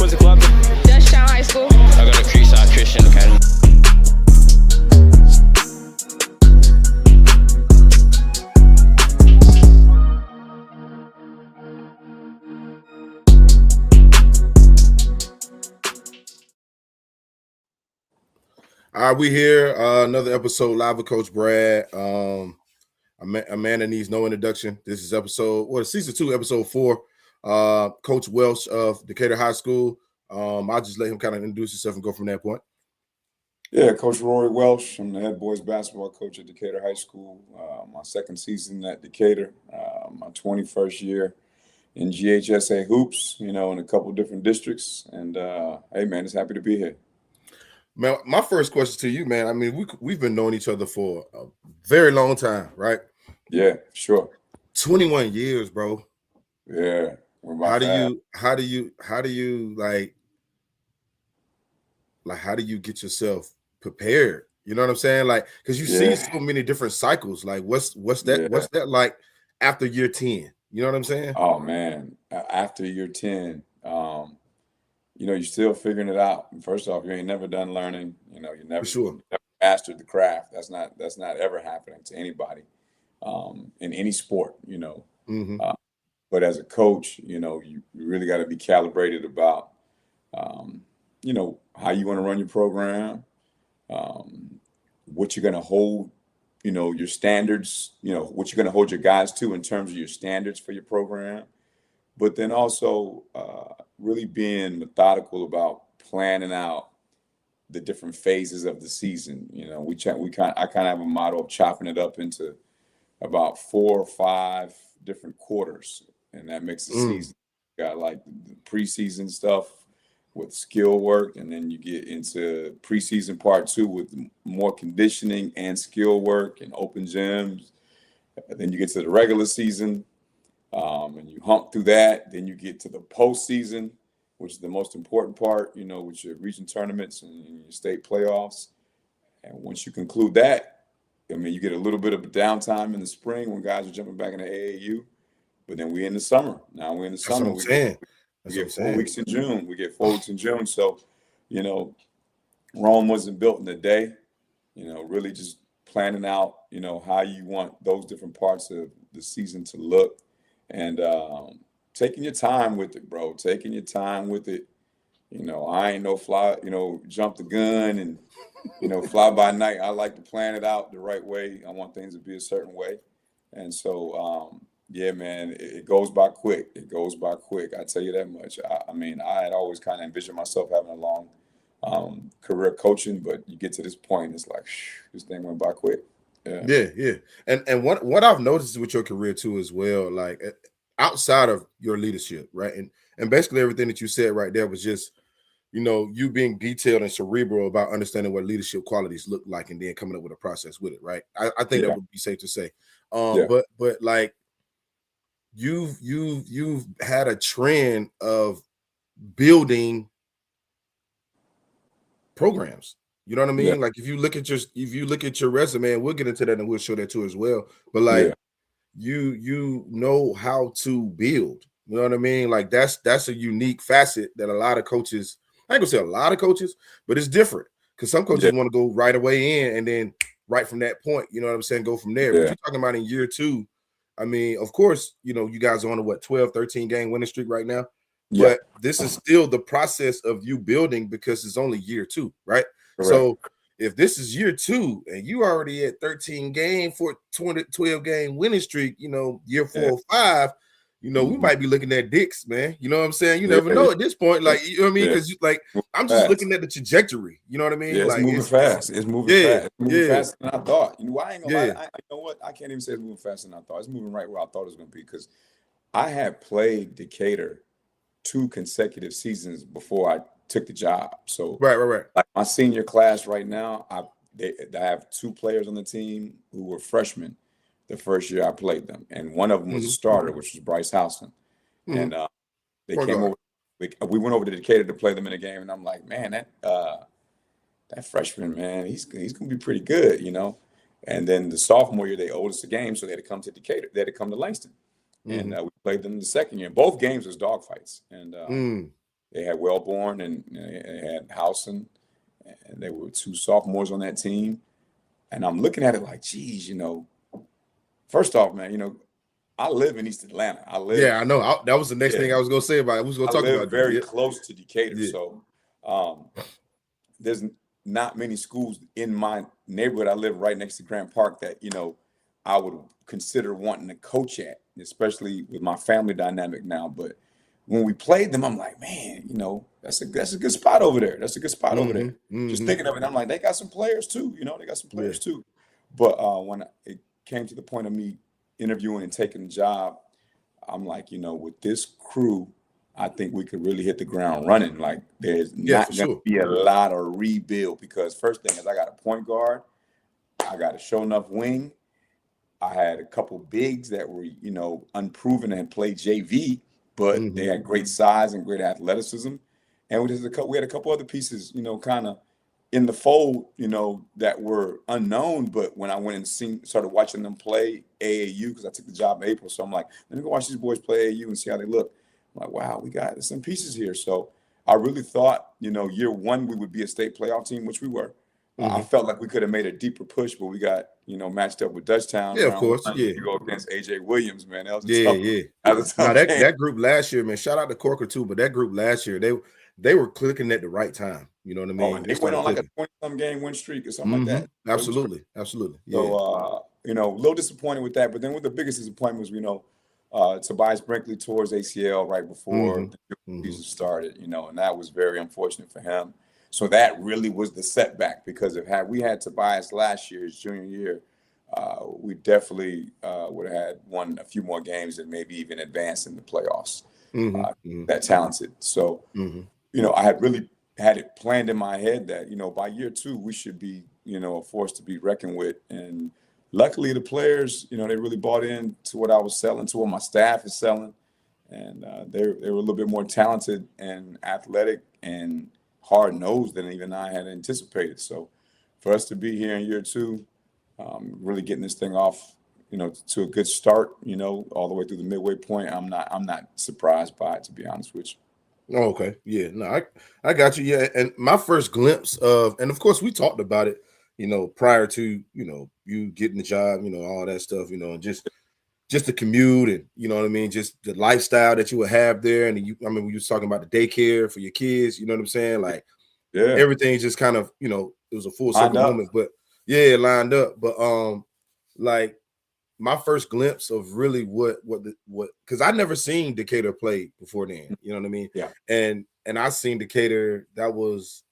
What's the club? Georgetown High School. I go to Creekside Christian Academy. All right, we here. Another episode live with Coach Brad. A man that needs no introduction. This is season 2, episode 4. Coach Welsh of Decatur High School. I'll just let him kind of introduce himself and go from that point. Yeah, Coach Rory Welsh. I'm the head boys basketball coach at Decatur High School. My second season at Decatur, my 21st year in GHSA hoops, in a couple different districts. And hey, man, just happy to be here. Man, my first question to you, man. I mean, we've been knowing each other for a very long time, right? Yeah, sure. 21 years, bro. Yeah. How do you how do you get yourself prepared? You know what I'm saying? Like, because you see so many different cycles. Like, what's that like after year 10? You know what I'm saying? Oh man, after year 10, you're still figuring it out. First off, you ain't never done learning. You never mastered the craft. That's not ever happening to anybody in any sport. But as a coach, you really got to be calibrated about, how you want to run your program, what you're going to hold, your standards, what you're going to hold your guys to in terms of your standards for your program. But then also really being methodical about planning out the different phases of the season. I kind of have a motto of chopping it up into about 4 or 5 different quarters, and that makes the season. You got like the preseason stuff with skill work, and then you get into preseason part 2 with more conditioning and skill work and open gyms. And then you get to the regular season. And you hump through that, then you get to the postseason, which is the most important part, with your region tournaments and your state playoffs. And once you conclude that, you get a little bit of a downtime in the spring when guys are jumping back into AAU. But then we're in the summer. Now we're in the summer. We get 4 weeks in June. We get 4 weeks in June. So, Rome wasn't built in a day. Really just planning out, how you want those different parts of the season to look. And taking your time with it, bro. Taking your time with it. I ain't no fly, jump the gun and, fly by night. I like to plan it out the right way. I want things to be a certain way. And so, yeah, man, it goes by quick. It goes by quick. I tell you that much. I had always kind of envisioned myself having a long career coaching, but you get to this point, it's like, this thing went by quick. Yeah. And what I've noticed with your career too as well, like outside of your leadership, right? And basically everything that you said right there was just, you being detailed and cerebral about understanding what leadership qualities look like and then coming up with a process with it, right? I think that would be safe to say. But like you've had a trend of building programs. You know what I mean? Yeah. Like if you look at your resume, and we'll get into that and we'll show that too as well. But like you know how to build. You know what I mean? Like that's a unique facet that a lot of coaches, I ain't gonna say a lot of coaches, but it's different because some coaches want to go right away in and then right from that point, you know what I'm saying, go from there. But you're talking about in year 2. I mean, of course, you guys are on a 12, 13 game winning streak right now. But this is still the process of you building because it's only year 2, right? Correct. So if this is year 2 and you already at 13 game for 12 game winning streak, year 4 or 5, we might be looking at dicks, man. You know what I'm saying? You never know at this point. Like, you know what I mean? Because I'm just looking at the trajectory. You know what I mean? Yeah, it's moving fast. It's moving fast. It's moving faster than I thought. I ain't gonna lie. You know what? I can't even say it's moving faster than I thought. It's moving right where I thought it was gonna be because I had played Decatur 2 consecutive seasons before I took the job. So right. Like my senior class right now, I have 2 players on the team who were freshmen the first year I played them, and one of them was a starter, which was Bryce Housen. And they came over. We went over to Decatur to play them in a game, and I'm like, man, that freshman, man, he's gonna be pretty good, And then the sophomore year, they owed us a game, so they had to come to Decatur. They had to come to Langston. And we played them the second year. Both games was dogfights. And They had Wellborn and they had Howson, and they were 2 sophomores on that team. And I'm looking at it like, geez, first off, man, I live in East Atlanta. Yeah, I know. That was the next thing I was going to say about it. We was going to talk about very that. close to Decatur. Yeah. So there's not many schools in my neighborhood. I live right next to Grant Park that, I would consider wanting to coach at, especially with my family dynamic now. But when we played them, I'm like, man, that's a good spot over there. That's a good spot over there. Just thinking of it, I'm like, they got some players too. They got some players too. But when it came to the point of me interviewing and taking the job, I'm like, with this crew, I think we could really hit the ground running. Like, there's not going to be a lot of rebuild, because first thing is I got a point guard, I got a show enough wing. I had a couple bigs that were, unproven and had played JV, but they had great size and great athleticism. And we had a couple other pieces, kind of in the fold, that were unknown. But when I went and started watching them play AAU, because I took the job in April, so I'm like, let me go watch these boys play AAU and see how they look. I'm like, wow, we got some pieces here. So I really thought, year one we would be a state playoff team, which we were. I felt like we could have made a deeper push, but we got, matched up with Dutchtown. Yeah, of course. Yeah. You go against AJ Williams, man. That was that group last year, man. Shout out to Corker too, but that group last year, they were clicking at the right time. You know what I mean? They went on like a 20-some game win streak or something like that. Absolutely. Yeah. So, a little disappointed with that. But then what the biggest disappointment was, Tobias Brinkley tore his ACL right before the season started, and that was very unfortunate for him. So that really was the setback, because had we had Tobias last year, his junior year, we definitely would have had won a few more games and maybe even advanced in the playoffs. That talented. So, I had really had it planned in my head that, by year 2, we should be, a force to be reckoned with. And luckily the players, they really bought into what I was selling, to what my staff is selling. And they were a little bit more talented and athletic and hard-nosed than even I had anticipated. So for us to be here in year 2, really getting this thing off, to a good start, all the way through the midway point, I'm not surprised by it, to be honest with you. Oh, okay. Yeah, no, I got you. Yeah. And my first glimpse and of course we talked about it, prior to, you getting the job, all that stuff, and just the commute and, you know what I mean? Just the lifestyle that you would have there. And we were talking about the daycare for your kids, you know what I'm saying? Like, everything just kind of, it was a full circle moment, but yeah, lined up. But, like, my first glimpse of really what, because I never seen Decatur play before then, you know what I mean? Yeah. And I seen Decatur, that was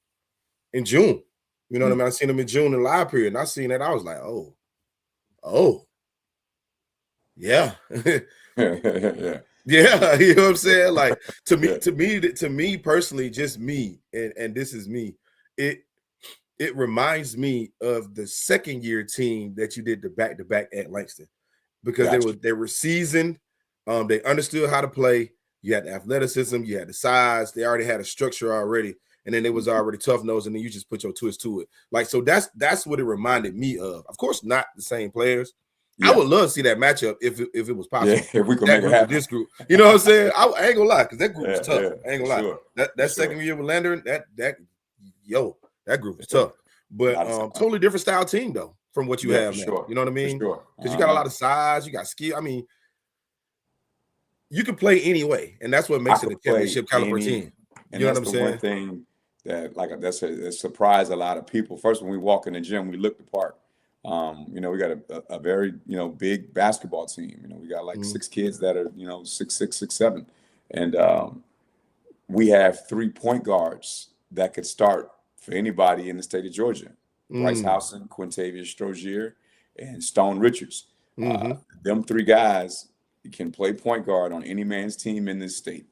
in June, you know what I mean? I seen them in June in live period, and I seen that, I was like, oh. Yeah. Yeah. Yeah, you know what I'm saying? Like, to me personally, just me, and this is me, it reminds me of the second year team that you did the back-to-back at Langston, because they were seasoned, they understood how to play, you had the athleticism, you had the size, they already had a structure already, and then it was already tough nose, and then you just put your twist to it. Like, so that's what it reminded me of. Of course, not the same players. Yeah. I would love to see that matchup if it was possible. Yeah, if we could make it happen. This group, you know what I'm saying? I ain't gonna lie, because that group was tough. I ain't gonna lie. That second year with Landon, that group was tough. But totally different style team though from what you have now. Sure. You know what I mean? Because you got a lot of size, you got skill. I mean, you can play anyway, and that's what makes it a championship caliber team. You know what I'm saying? One thing that that surprised a lot of people. First, when we walk in the gym, we look the part. We got a very, big basketball team. We got like 6 kids that are, 6'6", 6'7", and we have 3 point guards that could start for anybody in the state of Georgia. Bryce Howson, Quintavious Strozier, and Stone Richards. Them 3 guys can play point guard on any man's team in this state.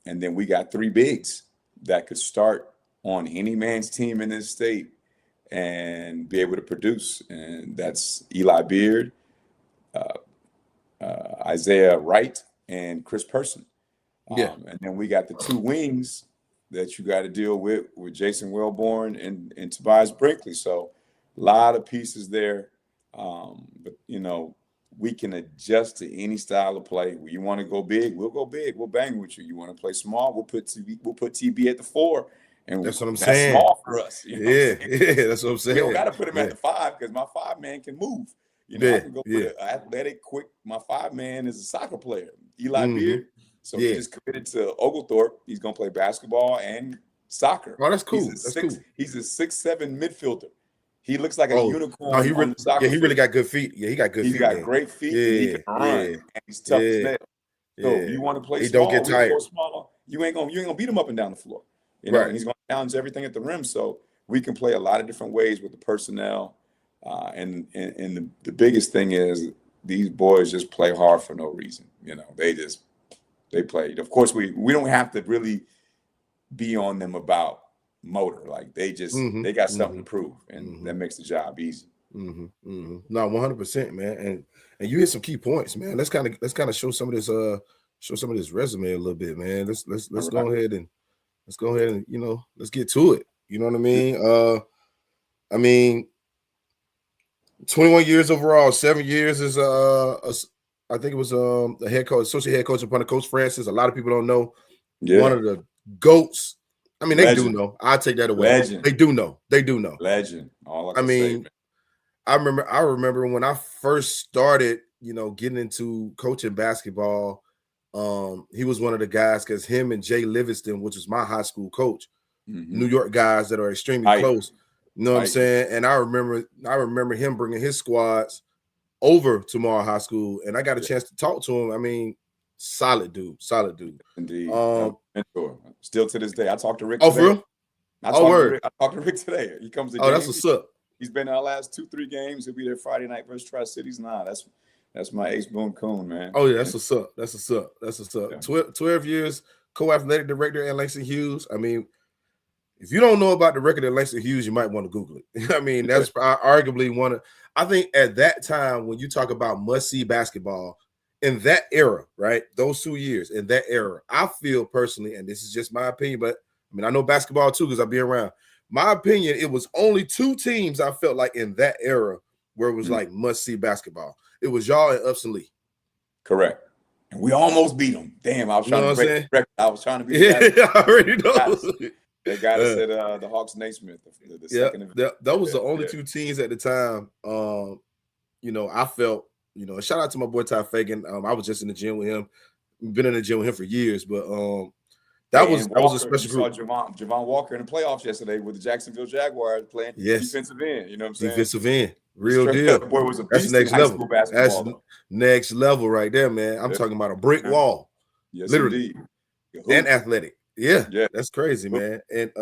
And then we got 3 bigs that could start on any man's team in this state and be able to produce. And that's Eli Beard, Isaiah Wright, and Chris Person. And then we got the 2 wings that you got to deal with Jason Wellborn and Tobias Brinkley. So a lot of pieces there. But, we can adjust to any style of play. You want to go big, we'll go big. We'll bang with you. You want to play small, we'll put TB at the 4, and That's what I'm that's saying. small for us. You know Yeah, that's what I'm saying. We don't got to put him at the 5 because my 5-man can move. You know, I can go put an athletic, quick. My 5-man is a soccer player, Eli Beard. So he just committed to Oglethorpe. He's gonna play basketball and soccer. Oh, that's cool. He's a 6'7" midfielder. He looks like a unicorn. No, he really got good feet. Yeah, he got good feet. He's got great feet. Yeah, he can run. And he's tough as nails. So you want to play small, don't get tired. Smaller, you ain't gonna beat him up and down the floor. You know, and he's gonna challenge everything at the rim. So we can play a lot of different ways with the personnel. And the biggest thing is these boys just play hard for no reason. You know, they play. Of course, we don't have to really be on them about motor. Like they got something to prove, and that makes the job easy. No, 100%, man. And you hit some key points, man. Let's kind of show some of this resume a little bit, man. Let's go ahead and let's get to it. You know what I mean? 21 years overall, 7 years is I think it was the head coach, associate head coach upon Coach Francis. A lot of people don't know. One of the GOATs. I mean, they do know. I'll take that away. Legend. They do know. Legend. I remember when I first started, getting into coaching basketball. He was one of the guys because him and Jay Livingston, which was my high school coach, New York guys that are extremely close. You know what I'm saying? And I remember him bringing his squads over to Morrow High School, and I got a chance to talk to him. I mean, solid dude. Indeed. Mentor. Still to this day. I talked to Rick today. For real? I talked to Rick today. He comes to games. That's what's up. He's been in our last 2-3 games. He'll be there Friday night versus Tri-Cities. That's my ace Boone Coon, man. Oh, yeah, that's what's up. Yeah. 12 years co-athletic director at Langston Hughes. I mean, if you don't know about the record at Langston Hughes, you might want to Google it. I mean, that's arguably one of, I think at that time, when you talk about must-see basketball, in that era, right, those 2 years, in that era, I feel personally, and this is just my opinion, but I mean, I know basketball too because I've been around. My opinion, it was only 2 teams I felt like in that era where it was like must-see basketball. It was y'all and Upson Lee. Correct. And we almost beat them. Damn, I was trying to break the record. I was trying to beat I already know. They got us at the Hawks Naismith. The second event. That was the only 2 teams at the time. I felt, shout out to my boy Ty Fagan. I was just in the gym with him. Been in the gym with him for years, but that was a special group. Saw Javon Walker in the playoffs yesterday with the Jacksonville Jaguars playing defensive end. You know what I'm saying? Defensive end. Real deal. Boy was a That's next level. That's ball. Next level right there, man. I'm talking about a brick wall. Yes, literally. Indeed. And athletic. Yeah. That's crazy, man. And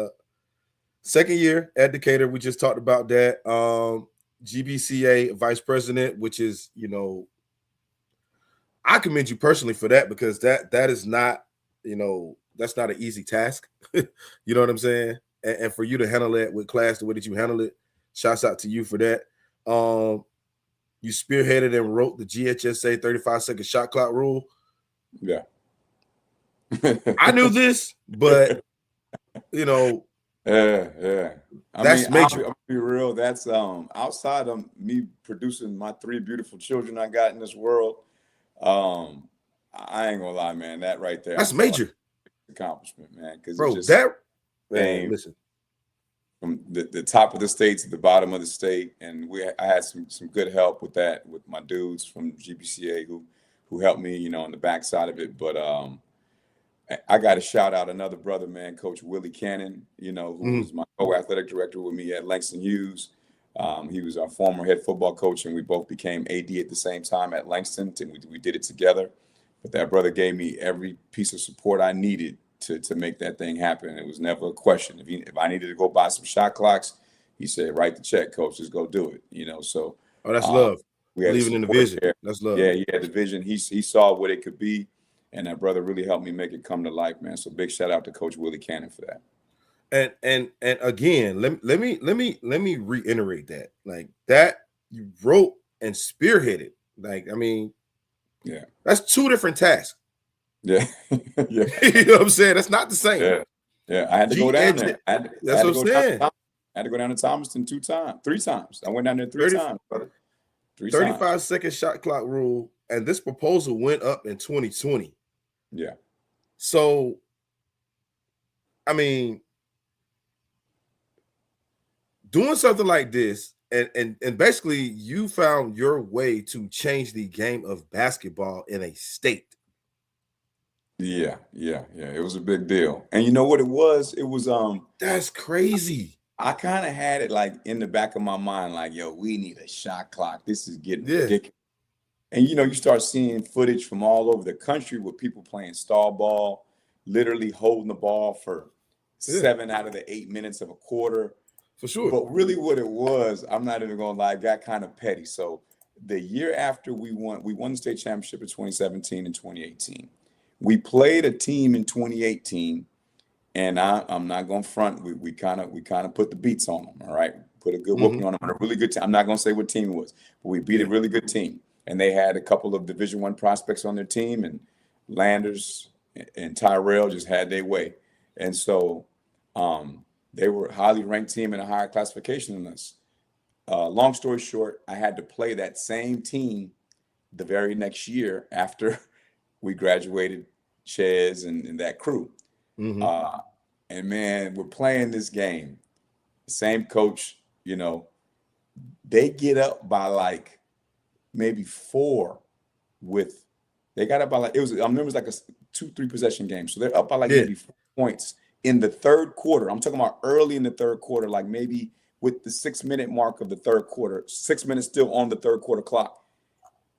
second year at Decatur, we just talked about that. GBCA vice president, which is, I commend you personally for that because that is not, that's not an easy task. You know what I'm saying? And for you to handle it with class the way that you handle it, shouts out to you for that. You spearheaded and wrote the GHSA 35-second shot clock rule. Yeah. I knew this, but yeah. That's major. I'll be real. That's outside of me producing my 3 beautiful children I got in this world. I ain't gonna lie, man. That right there, that's major accomplishment, man. Because listen, from the top of the state to the bottom of the state, and I had some good help with that with my dudes from GBCA who helped me, on the backside of it. But I got to shout out another brother, man, Coach Willie Cannon, who was my co-athletic director with me at Langston Hughes. He was our former head football coach, and we both became AD at the same time at Langston, and we did it together. But that brother gave me every piece of support I needed to make that thing happen. It was never a question. If I needed to go buy some shot clocks, he said, write the check, coach, just go do it, so. Oh, that's love. Believing in the vision. There. That's love. Yeah, he had the vision. He saw what it could be. And that brother really helped me make it come to life, man. So big shout out to Coach Willie Cannon for that. And again, let me reiterate that. Like that you wrote and spearheaded. Like, I mean, yeah, that's 2 different tasks. Yeah. Yeah. You know what I'm saying? That's not the same. Yeah. I had to go down there. That's what I'm saying. I had to go down to Thomaston 3 times. I went down there 3 times, brother. 3 35 times. second shot clock rule, and this proposal went up in 2020. Yeah. So, I mean, doing something like this, and basically you found your way to change the game of basketball in a state. Yeah. It was a big deal. And you know what it was? It was That's crazy. I kind of had it like in the back of my mind, like, yo, we need a shot clock. This is getting Yeah. ridiculous. And you start seeing footage from all over the country with people playing stall ball, literally holding the ball for 7 out of the 8 minutes of a quarter. For sure. But really what it was, I'm not even gonna lie, it got kind of petty. So the year after we won the state championship in 2017 and 2018. We played a team in 2018, and I'm not gonna front. We kind of put the beats on them, all right? Put a good whooping on them on a really good team. I'm not gonna say what team it was, but we beat a really good team. And they had a couple of Division I prospects on their team, and Landers and Tyrell just had their way. And so they were a highly ranked team in a higher classification than us. Long story short, I had to play that same team the very next year after we graduated, Chez and that crew. And man, we're playing this game. Same coach, they get up by like maybe 4 with, they got up by like, I remember it was like a 2-3 possession game. So they're up by like maybe 4 points in the third quarter. I'm talking about early in the third quarter, like maybe with the 6-minute mark of the third quarter, 6 minutes still on the third quarter clock.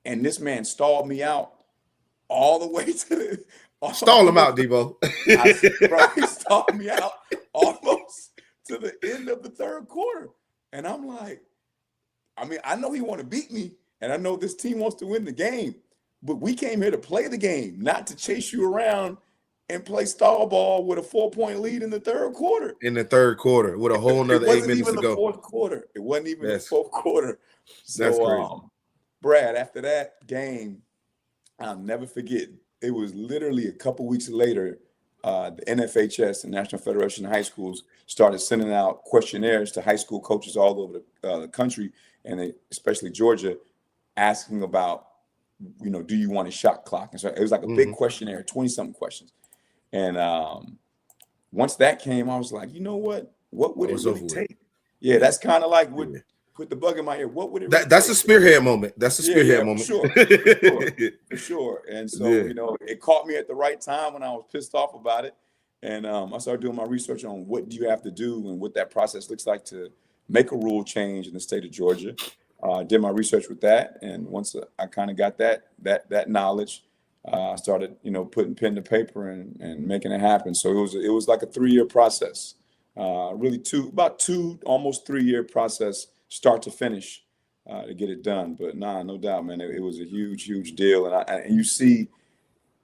And this man stalled me out all the way to the stall him out, Debo. He stalled me out almost to the end of the third quarter. And I'm like, I know he want to beat me, and I know this team wants to win the game, but we came here to play the game, not to chase you around and play stall ball with a 4-point lead in the third quarter. In the third quarter, with a whole nother 8 minutes to go. It wasn't even the fourth quarter. It wasn't even the fourth quarter. So, that's crazy. Brad, after that game, I'll never forget. It was literally a couple weeks later, the NFHS, the National Federation of High Schools, started sending out questionnaires to high school coaches all over the country, and especially Georgia, asking about, do you want a shot clock? And so it was like a big questionnaire, 20-something questions. And once that came, I was like, you know what? What would it really take? Yeah, that's kind of like what put the bug in my ear. What would it really that's take? a spearhead moment. That's a spearhead moment. For sure. And so, it caught me at the right time when I was pissed off about it. And I started doing my research on what do you have to do and what that process looks like to make a rule change in the state of Georgia. I did my research with that. And once I kind of got that knowledge, I started, putting pen to paper and making it happen. So it was like a 3-year process, really almost 3-year process, start to finish, to get it done. But no doubt, man, it was a huge, huge deal. And you see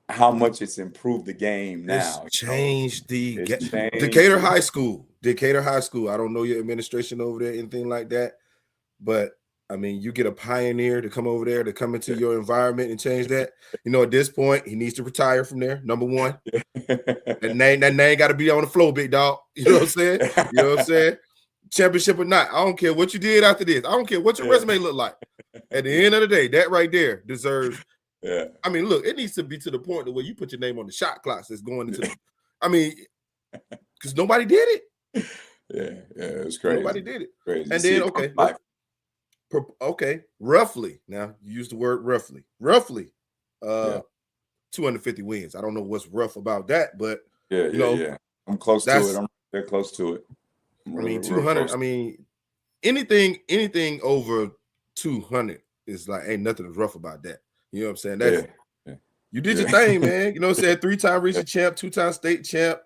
how much it's improved the game now. It's changed Decatur High School. Decatur High School. I don't know your administration over there, anything like that, but you get a pioneer to come over there, to come into your environment and change that. At this point, he needs to retire from there, number one. That name got to be on the floor, big dog. You know what I'm saying? Championship or not, I don't care what you did after this. I don't care what your resume look like. At the end of the day, that right there deserves. Yeah. Look, it needs to be to the point where you put your name on the shot clock that's going into because nobody did it. Yeah, it was crazy. Nobody did it. Crazy. And then, okay, roughly. Now, you use the word roughly. 250 wins. I don't know what's rough about that, but yeah. I'm close to it. They're close to it. 200. Anything over 200 is like ain't nothing rough about that. You know what I'm saying? That's you did your thing, man. You know what I'm saying? 3-time region champ, 2-time state champ,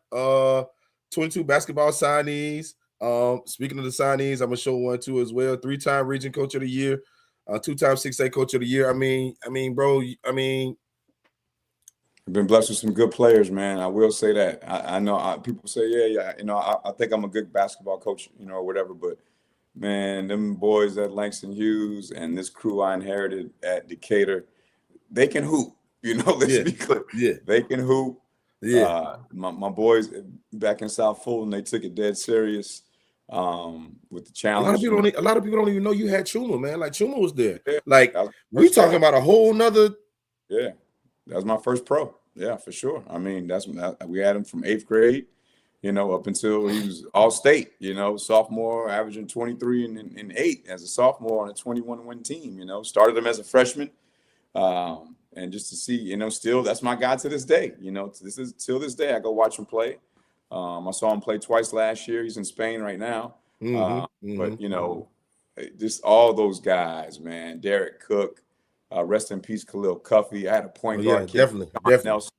22 basketball signees. Speaking of the signees, I'm gonna show one too as well. 3-time region coach of the year, 2-time 6A coach of the year. Bro. I've been blessed with some good players, man. I will say that. I know people say, I think I'm a good basketball coach, or whatever. But man, them boys at Langston Hughes and this crew I inherited at Decatur, they can hoop. Let's be clear. Yeah, they can hoop. Yeah, my boys back in South Fulton, they took it dead serious. with the A lot of challenge. people don't even know you had Chuma, man. Like Chuma was there. Yeah, like we talking about a whole nother. Yeah, that was my first pro. Yeah, for sure. I mean, we had him from 8th grade, up until he was all state, sophomore, averaging 23 and 8 as a sophomore on a 21-win team, started him as a freshman. And just to see, still that's my guy to this day, till this day, I go watch him play. I saw him play twice last year. He's in Spain right now. But, just all those guys, man, Derek Cook, rest in peace, Khalil Cuffey. I had a point guard kid, definitely. Nelson,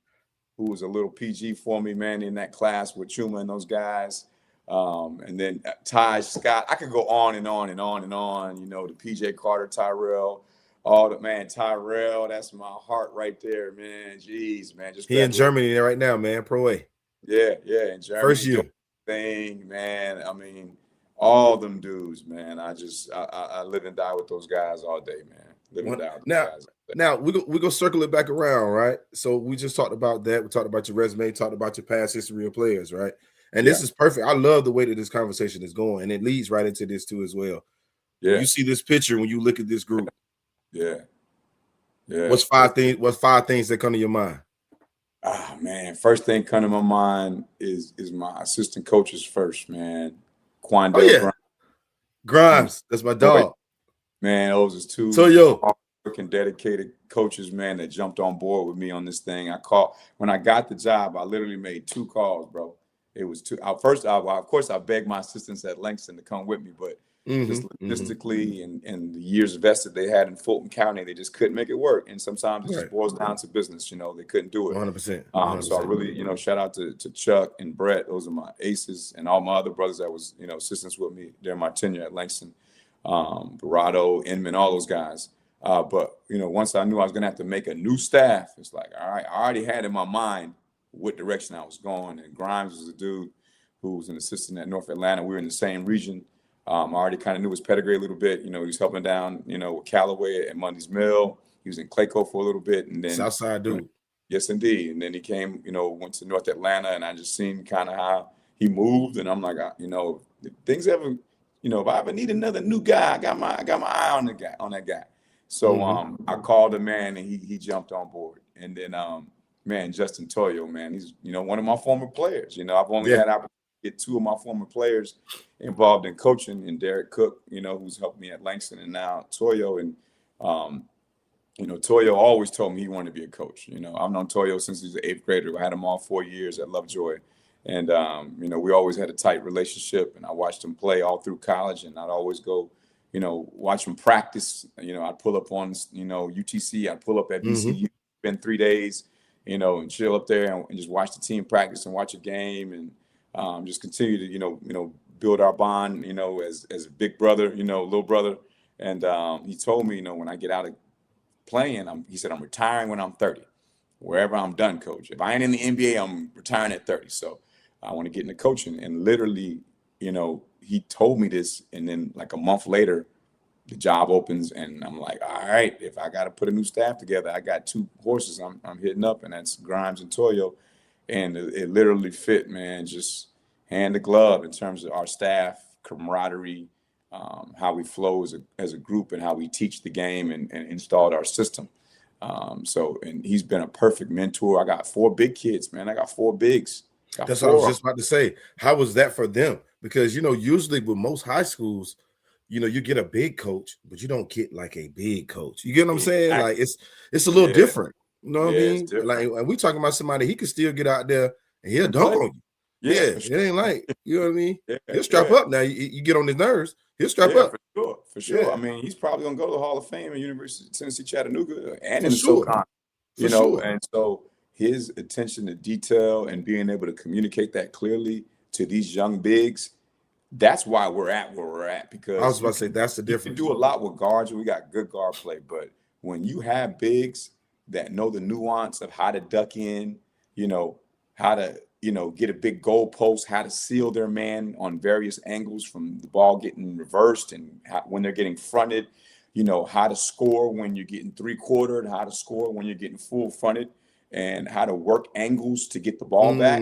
who was a little PG for me, man, in that class with Chuma and those guys. And then Ty Scott. I could go on and on and on and on, the PJ Carter, Tyrell, Tyrell, that's my heart right there, man. Jeez, man. Just he in Germany right now, man, Pro A. Yeah, in Germany. First year. Thing, man. I mean, all them dudes, man. I live and die with those guys all day, man. Live and die with those guys. Now we go circle it back around, right? So we just talked about that. We talked about your resume, talked about your past history of players, right? And this is perfect. I love the way that this conversation is going, and it leads right into this too as well. Yeah. You see this picture when you look at this group. Yeah. What's five things that come to your mind? Ah, man. First thing come to my mind is my assistant coaches first, man. Quandale Grimes. That's my dog. Man, those is two hard-working, dedicated coaches, man, that jumped on board with me on this thing. When I got the job, I literally made 2 calls, bro. It was 2. Of course, I begged my assistants at Langston to come with me, but just logistically and the years vested they had in Fulton County, they just couldn't make it work. And sometimes it just boils down to business. They couldn't do it. 100%. So I really, shout out to Chuck and Brett. Those are my aces, and all my other brothers that was, assistants with me during my tenure at Langston. Barado, Inman, all those guys. But once I knew I was gonna have to make a new staff, it's like, all right, I already had in my mind what direction I was going. And Grimes was a dude who was an assistant at North Atlanta. We were in the same region. I already kind of knew his pedigree a little bit. He was helping down, with Callaway at Mundy's Mill. He was in Clayco for a little bit, and then Southside dude. Yes, indeed. And then he came, went to North Atlanta, and I just seen kind of how he moved, and I'm like, things ever, if I ever need another new guy, I got my eye on that guy. So I called him, man, and he jumped on board. And then man, Justin Toyo, man, he's one of my former players. I've only had opportunity to get 2 of my former players involved in coaching, and Derek Cook, who's helped me at Langston, and now Toyo. And Toyo always told me he wanted to be a coach. I've known Toyo since he was an 8th grader. I had him all 4 years at Lovejoy. And, we always had a tight relationship, and I watched him play all through college, and I'd always go, watch him practice. I'd pull up on, UTC. I'd pull up at VCU, spend 3 days, and chill up there and just watch the team practice and watch a game, and just continue to, build our bond, as a big brother, little brother. And he told me, when I get out of playing, he said, I'm retiring when I'm 30. Wherever I'm done, coach. If I ain't in the NBA, I'm retiring at 30. So I want to get into coaching. And literally, he told me this, and then like a month later, the job opens, and I'm like, all right, if I got to put a new staff together, I got 2 horses I'm hitting up, and that's Grimes and Toyo. And it literally fit, man, just hand to glove in terms of our staff, camaraderie, how we flow as a group, and how we teach the game and installed our system. And he's been a perfect mentor. I got 4 big kids, man. I got 4 bigs. That's what I was just about to say. How was that for them? Because, usually with most high schools, you get a big coach, but you don't get like a big coach. You get what I'm saying? Like it's a little different. You know what I mean? Like, and we talking about somebody, he could still get out there and he'll dunk on you. Yeah, sure. It ain't like, you know what I mean? He'll strap up now. You get on his nerves, he'll strap up. For sure. Yeah. I mean, he's probably gonna go to the Hall of Fame at University of Tennessee, Chattanooga, and in the SoCon. And so his attention to detail and being able to communicate that clearly to these young bigs, that's why we're at where we're at. Because I was about to say that's the difference. We do a lot with guards, and we got good guard play, but when you have bigs that know the nuance of how to duck in, how to get a big goal post, how to seal their man on various angles from the ball getting reversed, and when they're getting fronted, how to score when you're getting 3-quartered, how to score when you're getting full fronted, and how to work angles to get the ball back.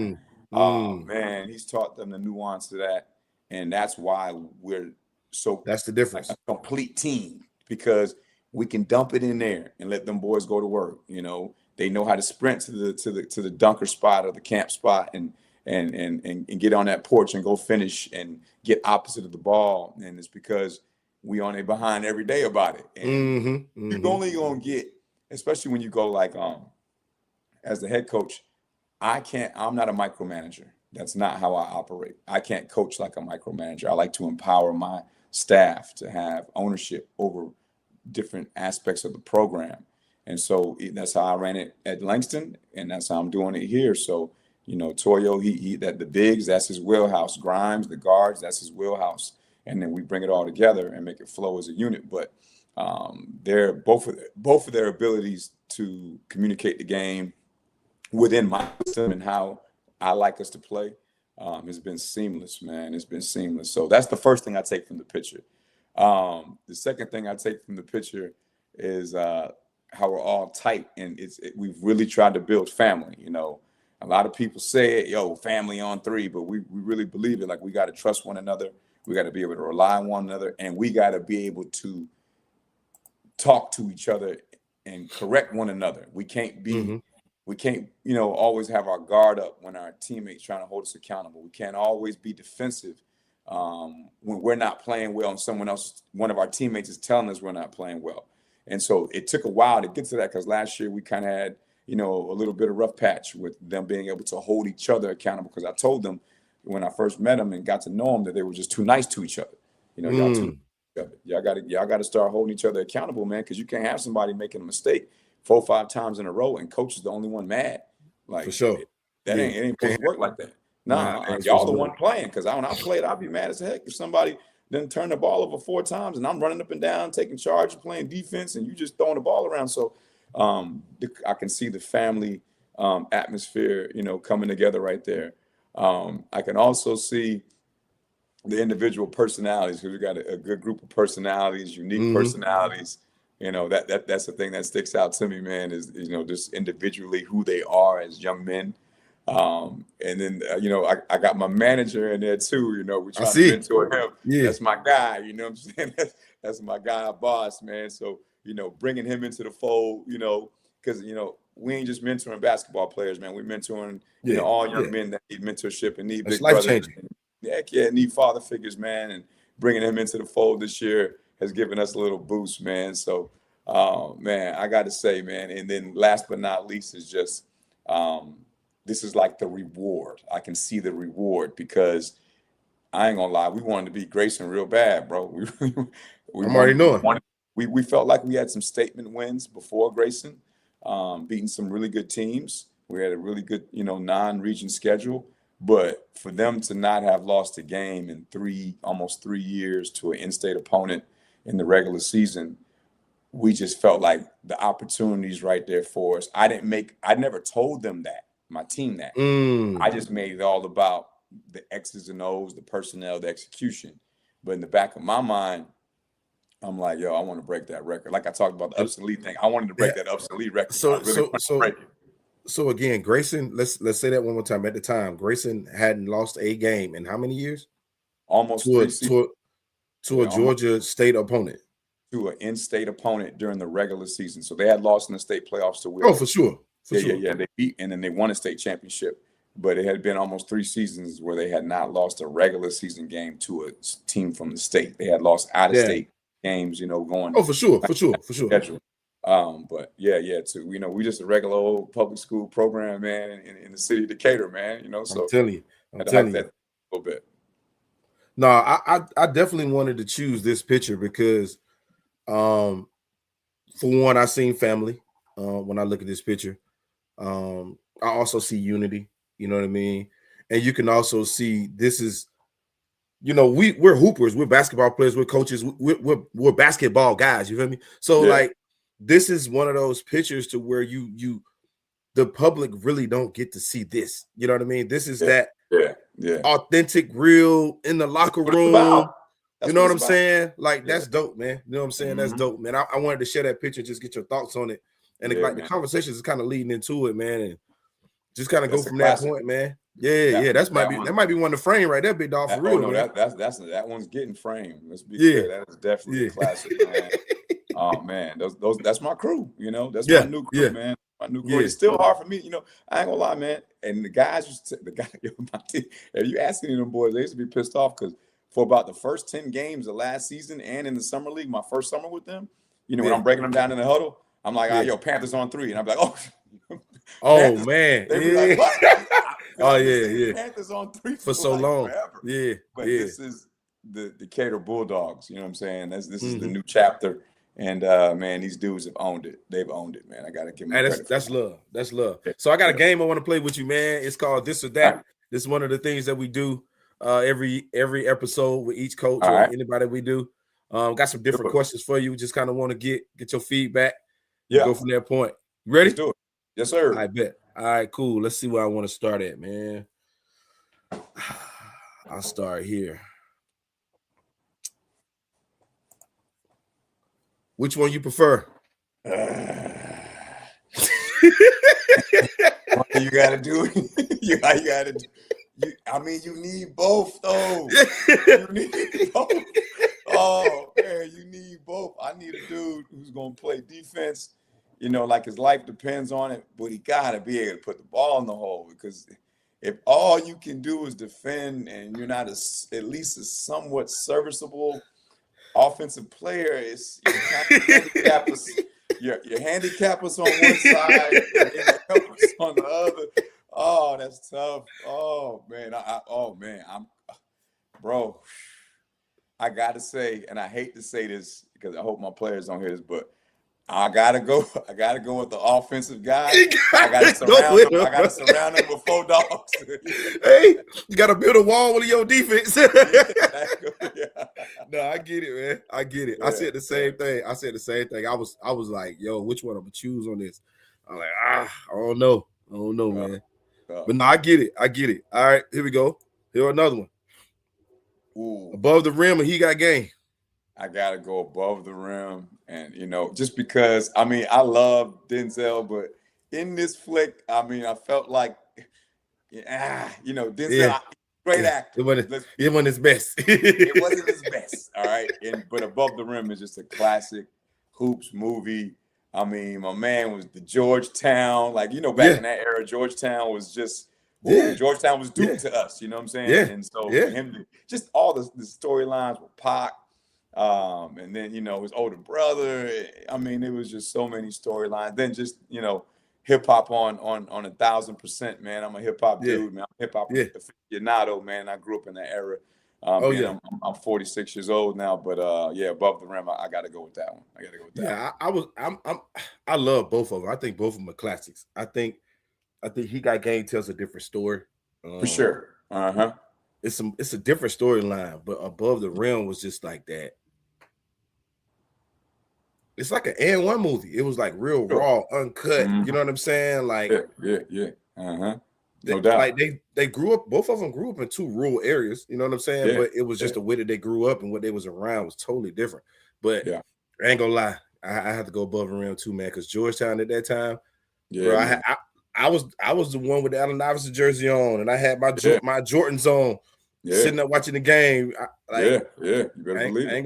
Oh, man, he's taught them the nuance of that. And that's why we're so that's the difference. Like a complete team, because we can dump it in there and let them boys go to work. You know, they know how to sprint to the dunker spot or the camp spot and get on that porch and go finish and get opposite of the ball. And it's because we on it behind every day about it. And you're only gonna get, especially when you go like as the head coach, I'm not a micromanager. That's not how I operate. I can't coach like a micromanager. I like to empower my staff to have ownership over different aspects of the program. And so that's how I ran it at Langston, and that's how I'm doing it here. So, you know, Toyo, he that the bigs, that's his wheelhouse. Grimes, the guards, that's his wheelhouse. And then we bring it all together and make it flow as a unit. But they're both of their abilities to communicate the game within my system and how I like us to play has been seamless, man. It's been seamless. So that's the first thing I take from the picture. The second thing I take from the picture is how we're all tight, and we've really tried to build family. You know, a lot of people say, "Yo, family on three," but we really believe it. Like, we got to trust one another. We got to be able to rely on one another, and we got to be able to talk to each other and correct one another. We can't be. We can't, you know, always have our guard up when our teammates trying to hold us accountable. We can't always be defensive when we're not playing well and one of our teammates is telling us we're not playing well. And so it took a while to get to that, because last year we kind of had, you know, a little bit of rough patch with them being able to hold each other accountable, because I told them when I first met them and got to know them that they were just too nice to each other. You know, y'all got to start holding each other accountable, man, because you can't have somebody making a mistake 4 or 5 times in a row and coach is the only one mad. Like, for sure, it ain't supposed to work like that. Nah, y'all the one playing, because when I played, I'd be mad as heck if somebody didn't turn the ball over 4 times and I'm running up and down, taking charge, playing defense, and you just throwing the ball around. So I can see the family atmosphere, you know, coming together right there. I can also see the individual personalities, because we got a good group of personalities, unique personalities. You know, that's the thing that sticks out to me, man, is, you know, just individually who they are as young men. And then, you know, I got my manager in there too. You know, we trying to mentor him. Yeah. That's my guy. You know what I'm saying? That's my guy, boss, man. So, you know, bringing him into the fold, you know, because, you know, we ain't just mentoring basketball players, man. We're mentoring, you know, all young men that need mentorship and need big brothers. Need father figures, man. And bringing him into the fold this year has given us a little boost, man. So, man, I got to say, man. And then last but not least is just, this is like the reward. I can see the reward, because I ain't gonna lie, we wanted to beat Grayson real bad, bro. I'm already knowing. We felt like we had some statement wins before Grayson, beating some really good teams. We had a really good, you know, non-region schedule. But for them to not have lost a game in almost 3 years to an in-state opponent in the regular season, we just felt like the opportunities right there for us. I never told them that, my team that. I just made it all about the X's and O's, the personnel, the execution. But in the back of my mind, I'm like, yo, I want to break that record. Like I talked about the ups and lead thing. I wanted to break that ups and lead record. So again, Grayson, let's say that one more time. At the time, Grayson hadn't lost a game in how many years? Almost to a Georgia State opponent. To an in-state opponent during the regular season. So they had lost in the state playoffs to Will. Oh, for sure. Yeah. They beat, and then they won a state championship. But it had been almost 3 seasons where they had not lost a regular season game to a team from the state. They had lost out-of-state games, you know, going. Oh, for sure. Schedule. But so, you know, we just a regular old public school program, man, in the city of Decatur, man. You know, so I'm telling you a little bit. No, I definitely wanted to choose this picture because, for one, I seen family when I look at this picture. I also see unity. You know what I mean? And you can also see this is, you know, we're hoopers, we're basketball players, we're coaches, we're basketball guys. You feel me? So like, this is one of those pictures to where the public really don't get to see this. You know what I mean? This is that authentic, real in the locker room. You know what I'm saying? Like, that's dope, man. You know what I'm saying? That's dope, man. I wanted to share that picture, just get your thoughts on it. And the conversations is kind of leading into it, man. And Just kind of go from that point, man. Yeah. That might be one to frame right there, big dog, for real. No, man. that one's getting framed. Let's be clear. That is definitely a classic, man. Oh man, those that's my crew. You know, that's my new crew, man. My new crew. It's still hard for me. You know, I ain't gonna lie, man. And the guys, if you ask any of them boys, they used to be pissed off because for about the first 10 games of last season and in the summer league, my first summer with them, you know, when I'm breaking them down in the huddle, I'm like, yo, Panthers on 3, and I'm like, Panthers, man, they be like, what? yeah. Panthers on 3 for so like long, forever. But this is the Decatur Bulldogs. You know what I'm saying? This is the new chapter. And man, these dudes have owned it. They've owned it, man. I gotta give them credit. That's love. That's love. So I got a game I want to play with you, man. It's called This or That. This is one of the things that we do every episode with each coach or anybody we do. Got some different questions for you. Just kind of want to get your feedback. Go from that point. You ready? Let's do it. Yes, sir. I bet. All right, cool. Let's see where I want to start at, man. I'll start here. Which one you prefer? You got to do it. You got to. I mean, you need both, though. You need both. Oh man, you need both. I need a dude who's gonna play defense. You know, like his life depends on it, but he gotta be able to put the ball in the hole, because if all you can do is defend and you're not at least a somewhat serviceable offensive player, it's your handicap us on one side and your help us on the other. Oh, that's tough. Oh man, bro. I gotta say, and I hate to say this because I hope my players don't hear this, but I gotta go with the offensive guy. I gotta surround him with 4 dogs. Hey, you gotta build a wall with your defense. No, I get it, man. I get it. I said the same thing. I was like, yo, which one I'm gonna choose on this? I'm like, I don't know, man. But no, I get it. All right, here we go. Here another one. Ooh. Above the rim, and he got game. I gotta go above the rim, and you know, just because I love Denzel, but in this flick, I felt like, Denzel, great actor. It wasn't his best. It wasn't his best. All right, but Above the Rim is just a classic hoops movie. I mean, my man was the Georgetown, back in that era, Georgetown was just. Georgetown was duped to us, you know what I'm saying? Yeah. And so for him just all the storylines with Pac, and then his older brother. It was just so many storylines. Then just hip hop on 1,000%, man. I'm a hip hop dude, man. I'm hip hop aficionado, man. I grew up in that era. I'm 46 years old now, but Above the Rim, I got to go with that one. I love both of them. I think both of them are classics. I think He Got Game tells a different story. For sure. It's a different storyline, but Above the Rim was just like that. It's like an and one movie. It was like real raw, uncut. Mm-hmm. You know what I'm saying? Like No doubt. Like they grew up. Both of them grew up in 2 rural areas. You know what I'm saying? But it was just the way that they grew up and what they was around was totally different. But I ain't gonna lie, I have to go Above the Rim too, man. Because Georgetown at that time, bro, I was the one with the Allen Iverson jersey on, and I had my Jordans on, sitting up watching the game. You better believe it. I ain't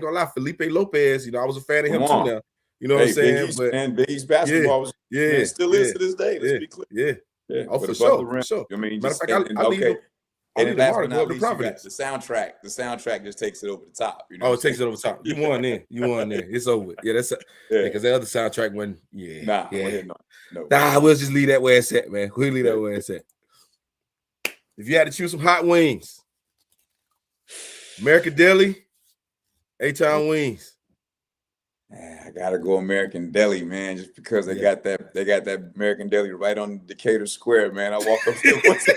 gonna lie. Felipe Lopez, I was a fan of him too now. You know what I'm saying? Big East basketball was, it still is to this day. Let's be clear. Oh, for sure. Matter of fact, I leave and last but not least, the soundtrack. The soundtrack just takes it over the top. It takes it over the top. You won then. It's over. Yeah, that's because the other soundtrack wasn't. We'll just leave that where it's at, man. We'll leave that where it's at. If you had to choose some hot wings, American Deli, A-Town Wings. I gotta go American Deli, man, just because they got that American Deli right on Decatur Square, man. I walk up there once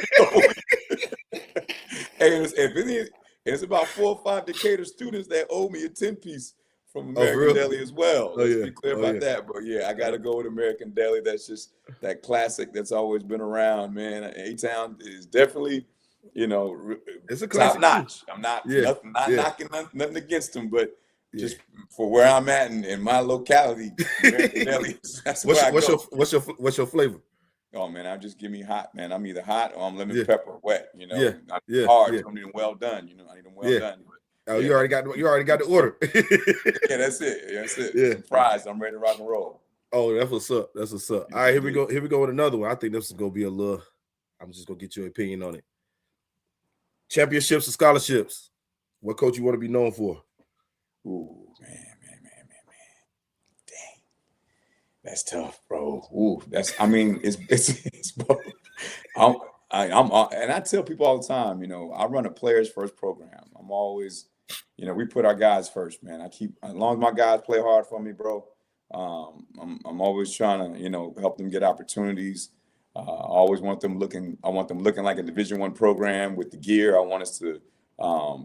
it's about 4 or 5 Decatur students that owe me a 10-piece from American Deli as well. Let's be clear about that. But I gotta go with American Deli. That's just that classic that's always been around, man. A-Town is definitely, it's a classic top notch. I'm not knocking nothing against them, but just for where I'm at in my locality, American Deli. That's what's your flavor? Oh man, I just give me hot, man. I'm either hot or I'm lemon Yeah. pepper wet. You know, Yeah. not Yeah. hard. Yeah. I need them well done. You know, I need them well Yeah. done. Oh, Yeah, you already got the order. yeah, that's it. That's it. Yeah. Some fries. I'm ready to rock and roll. Oh, that's what's up. That's what's up. All right, here we go. Here we go with another one. I think this is gonna be a little. I'm just gonna get your opinion on it. Championships or scholarships? What coach you want to be known for? Ooh, man. Dang, that's tough, bro. Ooh, I mean, it's both. I'm, and I tell people all the time, you know, I run a players first program. I'm always, you know, we put our guys first, man. As long as my guys play hard for me, bro. I'm always trying to, you know, help them get opportunities. I always want them looking. I want them looking like a Division I program with the gear. I want us to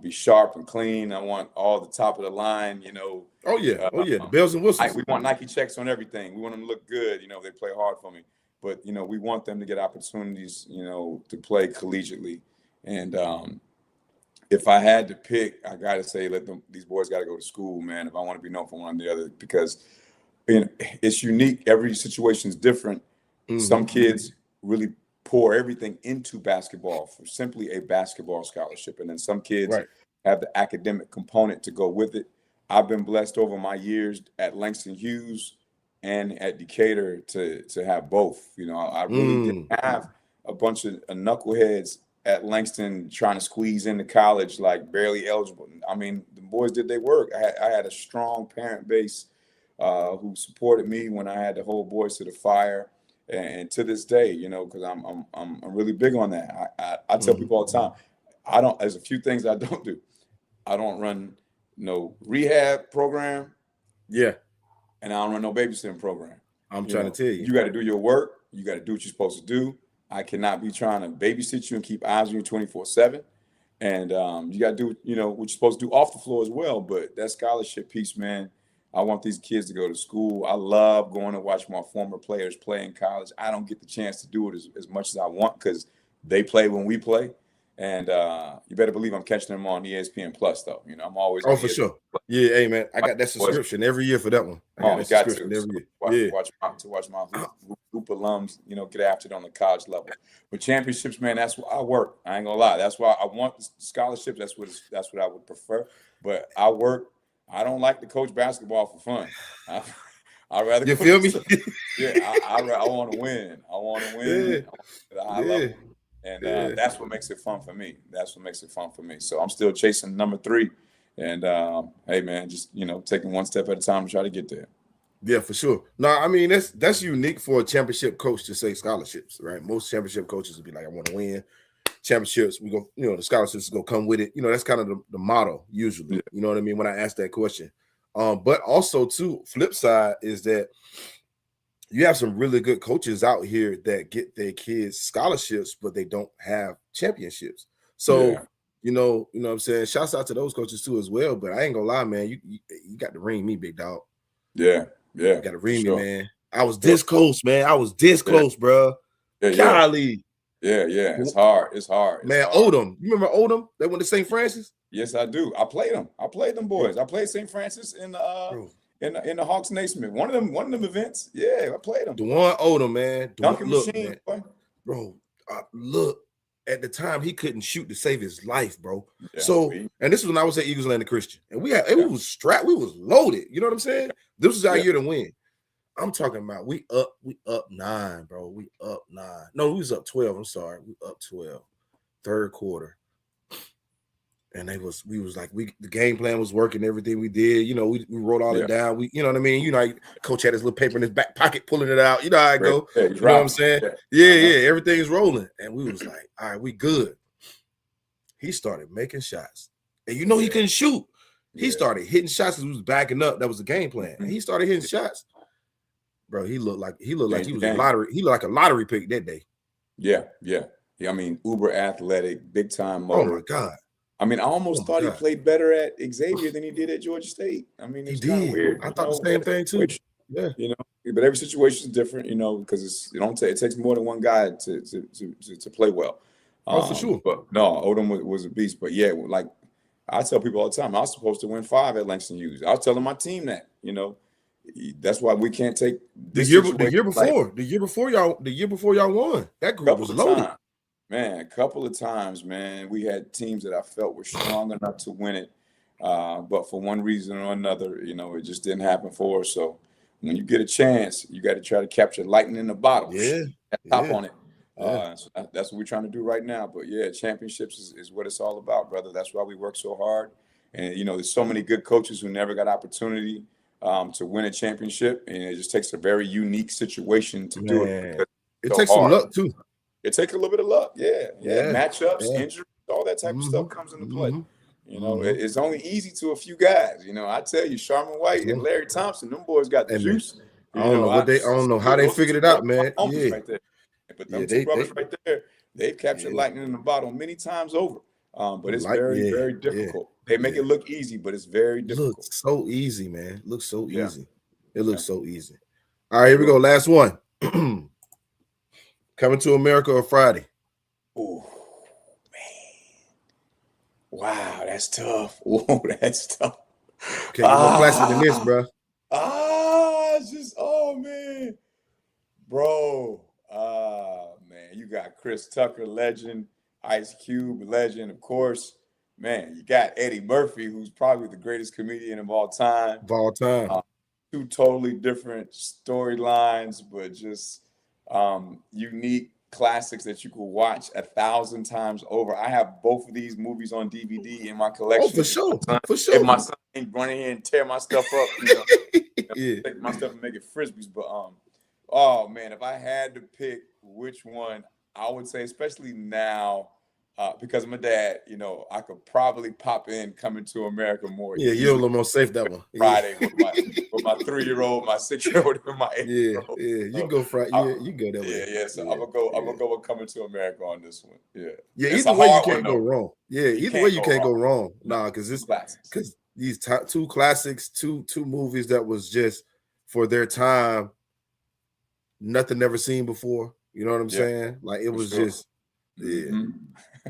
be sharp and clean. I want all the top of the line, you know. Oh yeah, the bells and whistles. We want Nike checks on everything. We want them to look good. You know, they play hard for me. But you know, we want them to get opportunities, you know, to play collegiately. And if I had to pick, I got to say, these boys got to go to school, man. If I want to be known for one or the other, because it's unique. Every situation is different. Mm-hmm. Some kids really pour everything into basketball for simply a basketball scholarship, and then some kids have the academic component to go with it. I've been blessed over my years at Langston Hughes and at Decatur to have both. You know, I really didn't have a bunch of knuckleheads at Langston trying to squeeze into college, like barely eligible. I mean, the boys did their work. I had a strong parent base who supported me when I had to hold boys to the fire, and to this day, you know, because I'm really big on that. I tell people all the time, there's a few things I don't do. I don't run no rehab program. Yeah. And I don't run no babysitting program. I'm trying to tell you. You got to do your work. You got to do what you're supposed to do. I cannot be trying to babysit you and keep eyes on you 24/7. And you got to do, you know, what you're supposed to do off the floor as well. But that scholarship piece, man, I want these kids to go to school. I love going to watch my former players play in college. I don't get the chance to do it as much as I want because they play when we play. And you better believe I'm catching them on ESPN Plus, though. You know, I'm always for sure. Yeah, hey man, I got that subscription every year for that one. I got that subscription every year. Watch my hoop alums, you know, get after it on the college level. But championships, man, that's why I work. I ain't gonna lie. That's why I want the scholarships. That's what I would prefer. But I work. I don't like to coach basketball for fun. I'd rather. You feel me? Yeah, I want to win. I want to win at a high level. And that's what makes it fun for me. So I'm still chasing number 3. And hey, man, just, you know, taking one step at a time to try to get there. Yeah, for sure. No, I mean, that's unique for a championship coach to say scholarships, right? Most championship coaches would be like, I want to win championships. We go, you know, the scholarships go come with it. You know, that's kind of the motto usually. Yeah. You know what I mean? When I ask that question. But also too, flip side is that you have some really good coaches out here that get their kids scholarships, but they don't have championships. So, you know what I'm saying? Shouts out to those coaches too as well. But I ain't gonna lie, man. You got to ring me, big dog. Yeah. You got to ring me, man. I was this close, man. I was this close, bro. Golly. Yeah. It's hard. Man, Odom. You remember Odom? They went to St. Francis? Yes, I do. I played them. I played them boys. I played St. Francis in the Hawks Naismith. One of them events. Yeah, I played them. DeJuan Odom, man. Dunking machine, man. Bro. Look, at the time he couldn't shoot to save his life, bro. Yeah, so, and this is when I was at Eagles Landing Christian, and we was strapped. We was loaded. You know what I'm saying? This was our year to win. I'm talking about we up 9, bro. We up 9. No, we was up 12. I'm sorry, we up 12. Third quarter. And we was like, the game plan was working, everything we did, you know, we wrote all it down. We, you know what I mean? You know, coach had his little paper in his back pocket, pulling it out. You know how I go. You know what I'm saying? Yeah, everything's rolling. And we was like, all right, we good. He started making shots. And you know he couldn't shoot. He started hitting shots as we was backing up. That was the game plan. And he started hitting shots. Bro, he looked like he was a lottery. He looked like a lottery pick that day. Yeah. I mean, uber athletic, big time motor. Oh my God. I mean, I almost thought he played better at Xavier than he did at Georgia State. I mean, it's kind of weird. I thought the same thing too. Yeah, you know, but every situation is different, you know, because it takes more than one guy to play well. For sure. But no, Odom was a beast. But yeah, like I tell people all the time, I was supposed to win 5 at Langston Hughes. I was telling my team that, you know, That's why we can't take the year before y'all won. That group was loaded. A couple of times, man. We had teams that I felt were strong enough to win it, but for one reason or another, it just didn't happen for us. So when you get a chance, you got to try to capture lightning in the bottle. Yeah, top on it. Yeah. So that's what we're trying to do right now. But yeah, championships is what it's all about, brother. That's why we work so hard. And there's so many good coaches who never got opportunity to win a championship, and it just takes a very unique situation to do it. It takes some luck too. It takes a little bit of luck, yeah. Matchups, injuries, all that type of stuff comes into play. It's only easy to a few guys. I tell you, Sharman White and Larry Thompson, them boys got the juice. I don't know how they figured it out, man. Yeah. Right there. But them two brothers right there, they've captured lightning in the bottle many times over. But it's very, very difficult. They make it look easy, but it's very difficult. Looks so easy, man. Looks so easy. It looks so easy. All right, here we go. Last one. Coming to America on Friday. Oh, man. Wow, that's tough. Oh, that's tough. Okay, more classic than this, bro. Man. Bro. Man, you got Chris Tucker, legend. Ice Cube, legend, of course. Man, you got Eddie Murphy, who's probably the greatest comedian of all time. Two totally different storylines, but just unique classics that you could watch 1,000 times over. I have both of these movies on DVD in my collection. Oh, for sure. If my son ain't running here and tear my stuff up, take my stuff and make it frisbees. But oh man, if I had to pick which one, I would say, especially now, because I'm a dad, I could probably pop in Coming to America more. Yeah, you're a little more safe that one. Friday with my 3-year-old, my 6-year-old, and my 8-year-old. Yeah, you go Friday. You go that way. Yeah. So I'm gonna go with Coming to America on this one. Yeah. Either way you can't go wrong. Yeah, either way you can't go wrong. Nah, because these two classics, two movies that was just for their time, nothing never seen before. You know what I'm saying? Like it was just,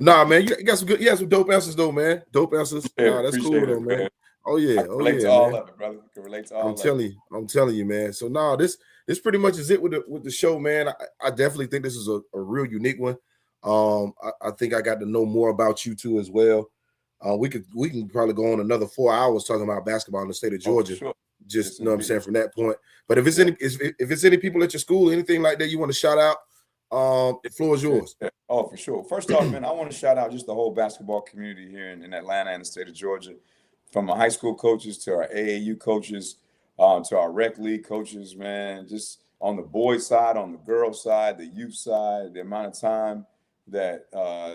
Nah, man, you got some dope answers though, man. Dope answers. Nah, that's cool though, man. Oh yeah, relate to all of it, brother. Can relate to all. I'm telling you, man. So nah, this pretty much is it with the show, man. I definitely think this is a real unique one. I think I got to know more about you too as well. We can probably go on another 4 hours talking about basketball in the state of Georgia. Sure. Just you know what I'm saying from that point. But if it's any people at your school, anything like that you want to shout out, the floor is yours. Oh, for sure. First off, man, I want to shout out just the whole basketball community here in Atlanta and the state of Georgia, from our high school coaches to our AAU coaches, to our rec league coaches, man, just on the boys side, on the girls side, the youth side, the amount of time that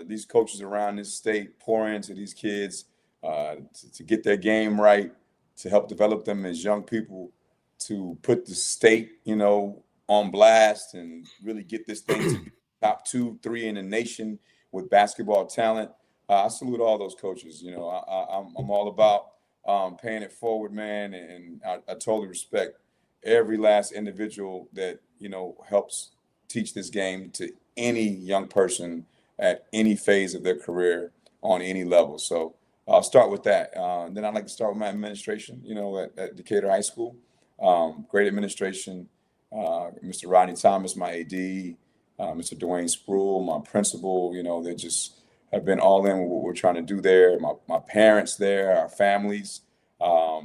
these coaches around this state pour into these kids to get their game right, to help develop them as young people, to put the state, on blast and really get this thing to be top 2, 3 in the nation with basketball talent. I salute all those coaches. I'm all about paying it forward, man, and I totally respect every last individual that helps teach this game to any young person at any phase of their career on any level. So I'll start with that. Then I'd like to start with my administration, at Decatur High School. Great administration. Mr. Rodney Thomas, my AD, Mr. Dwayne Spruill, my principal, they just have been all in with what we're trying to do there. My parents there, our families,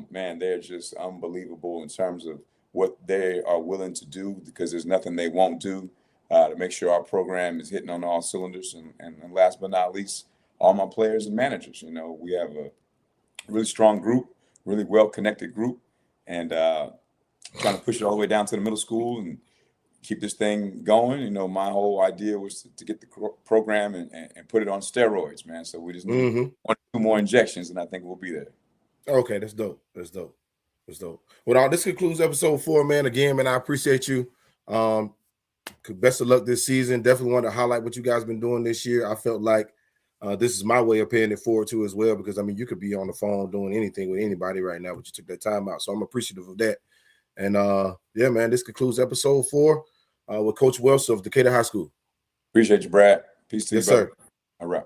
man, they're just unbelievable in terms of what they are willing to do, because there's nothing they won't do to make sure our program is hitting on all cylinders. And last but not least, all my players and managers. We have a really strong group, really well-connected group, and trying to push it all the way down to the middle school and keep this thing going. My whole idea was to get the program and put it on steroids, man. So we just need 1 or 2 more injections, and I think we'll be there. Okay, that's dope. Well, this concludes episode 4, man. Again, man, I appreciate you. Best of luck this season. Definitely want to highlight what you guys been doing this year. I felt like this is my way of paying it forward too as well, because you could be on the phone doing anything with anybody right now, but you took that time out. So I'm appreciative of that. And yeah, man, this concludes episode 4 with Coach Welsh of Decatur High School. Appreciate you, Brad. Peace to you, brother. Sir. All right.